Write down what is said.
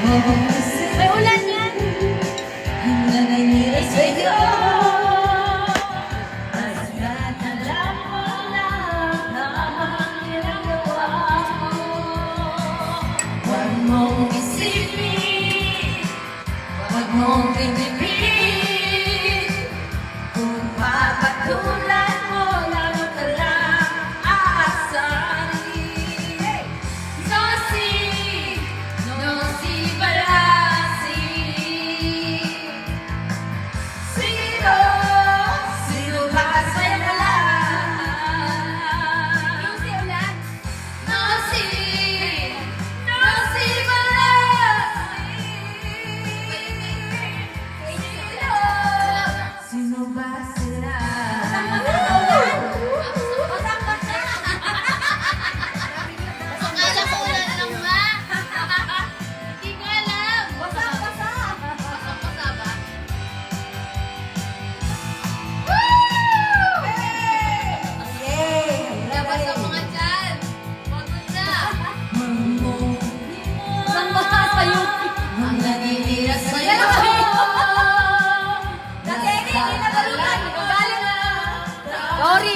May ulan yan. Ang nangyayari sa'yo. Huwag mong isipin, huwag mong pinipin. Kung papatulan mo, lalo ka lang aasarin. No si balasi. Sino ba sa'yo wala? Yung si ulan. No si Sino ba sila? Akala ko ulan lang nga. Hindi ko alam. Basa ba? Labas ang mga dyan. Pagod na. Saan ba sa YouTube? Ang naninira sa'yo. Dati, hindi na galutan. Galit. Sorry.